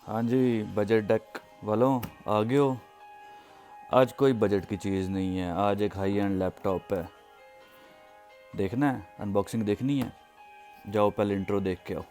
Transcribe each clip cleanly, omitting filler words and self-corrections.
हाँ जी, budget deck वालों आ गए हो। आज कोई बजट की चीज़ नहीं है, आज एक हाई एंड लैपटॉप है। देखना है, अनबॉक्सिंग देखनी है, जाओ पहले इंट्रो देख के आओ।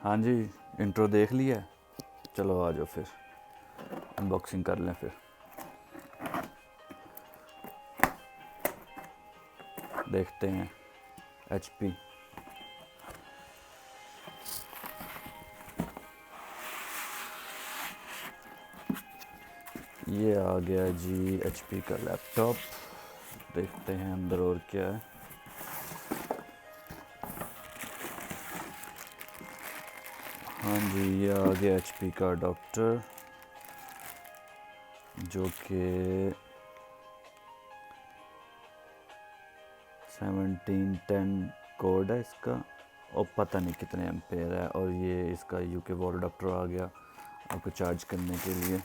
हाँ जी, इंट्रो देख लिया है, चलो आ जाओ फिर अनबॉक्सिंग कर लें। फिर देखते हैं HP। ये आ गया जी HP का लैपटॉप। देखते हैं अंदर और क्या है। हाँ जी, ये आ गया HP का डॉक्टर, जो कि 1710 कोड है इसका, और पता नहीं कितने एम्पेयर है। और ये इसका UK वॉल अडाप्टर आ गया आपको चार्ज करने के लिए,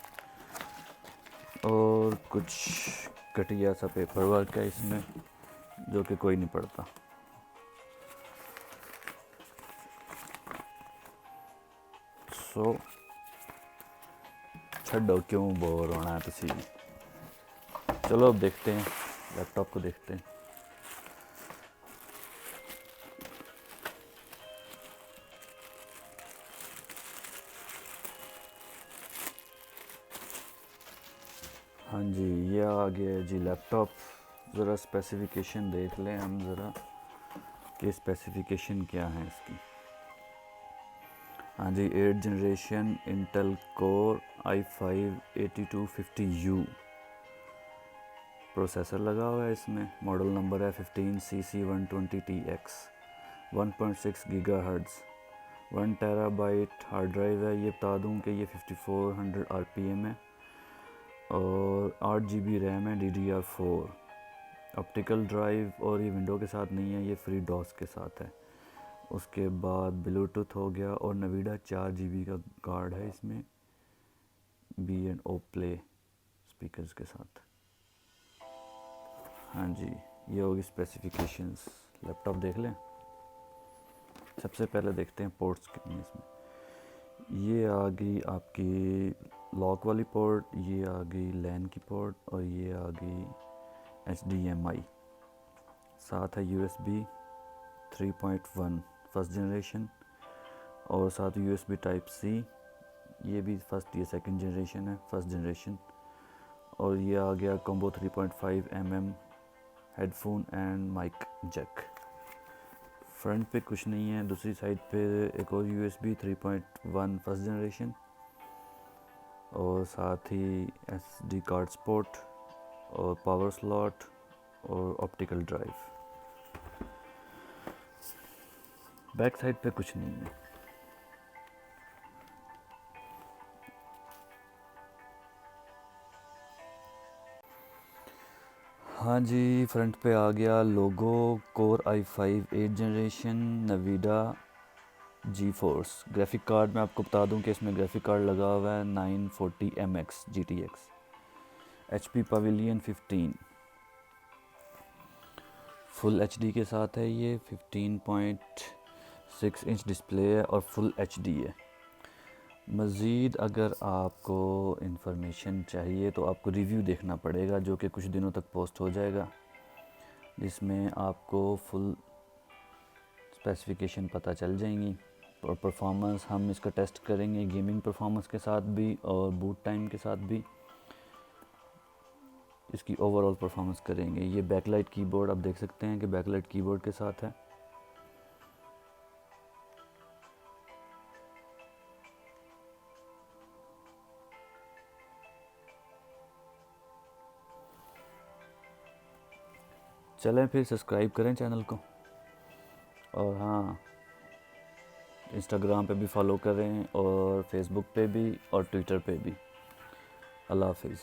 और कुछ घटिया सा पेपर वर्क है इसमें जो कि कोई नहीं पढ़ता। सो छड्डो, क्यों बोर होना है तुसी। चलो अब देखते हैं, लैपटॉप को देखते हैं। हाँ जी, ये आ गया जी लैपटॉप। ज़रा स्पेसिफिकेशन देख लें हम ज़रा कि स्पेसिफिकेशन क्या है इसकी। हाँ जी, 8 generation Intel core i5-8250U processor लगा हुआ है इसमें। मॉडल नंबर है 15CC120TX, 1.6 gigahertz, 1 terabyte hard drive है। ये बता दूं कि ये 5400 RPM है और 8 GB रैम है DDR4। ऑप्टिकल ड्राइव, और ये विंडो के साथ नहीं है, ये फ्री डॉस के साथ है। उसके बाद ब्लूटूथ हो गया, और नवीडा 4 GB का कार्ड है इसमें B&O प्ले स्पीकर्स के साथ। हाँ जी, ये होगी स्पेसिफिकेशंस। लैपटॉप देख लें। सबसे पहले देखते हैं पोर्ट्स कितनी इसमें। ये आ गई आपकी लॉक वाली पोर्ट, ये आ गई लैन की पोर्ट, और ये आ गई HDMI। साथ है USB 3.1 फर्स्ट जनरेशन, और साथ USB टाइप C, ये भी फर्स्ट, ये सेकंड जनरेशन है, फर्स्ट जनरेशन। और ये आ गया combo 3.5 mm headphone and mic jack. Front पे कुछ नहीं है। दूसरी साइड पे एक और USB 3.1 फर्स्ट जनरेशन, और साथ ही SD कार्ड सपोर्ट, और पावर स्लॉट, और ऑप्टिकल ड्राइव। बैक साइड पे कुछ नहीं है। हाँ जी, फ्रंट पे आ गया logo, core i5 8 generation, Nvidia geforce। Graphic card मैं आपको बता दूं कि इसमें ग्राफिक कार्ड लगा हुआ है 940 MX GTX, HP pavilion 15, full HD के साथ है। ये 15.6 इंच डिस्प्ले है और फुल HD है। मज़ीद अगर आपको इन्फॉर्मेशन चाहिए तो आपको रिव्यू देखना पड़ेगा, जो कि कुछ दिनों तक पोस्ट हो जाएगा, जिसमें आपको फुल स्पेसिफिकेशन पता चल जाएंगी। और परफॉर्मेंस हम इसका टेस्ट करेंगे गेमिंग परफॉर्मेंस के साथ भी, और बूट टाइम के साथ भी इसकी ओवरऑल परफॉर्मेंस करेंगे। ये बैकलाइट कीबोर्ड आप देख सकते हैं कि बैकलाइट कीबोर्ड के साथ है। चलें फिर सब्सक्राइब करें चैनल को, और हाँ, इंस्टाग्राम पे भी फॉलो करें और फेसबुक पे भी और ट्विटर पे भी। अल्लाह हाफिज़।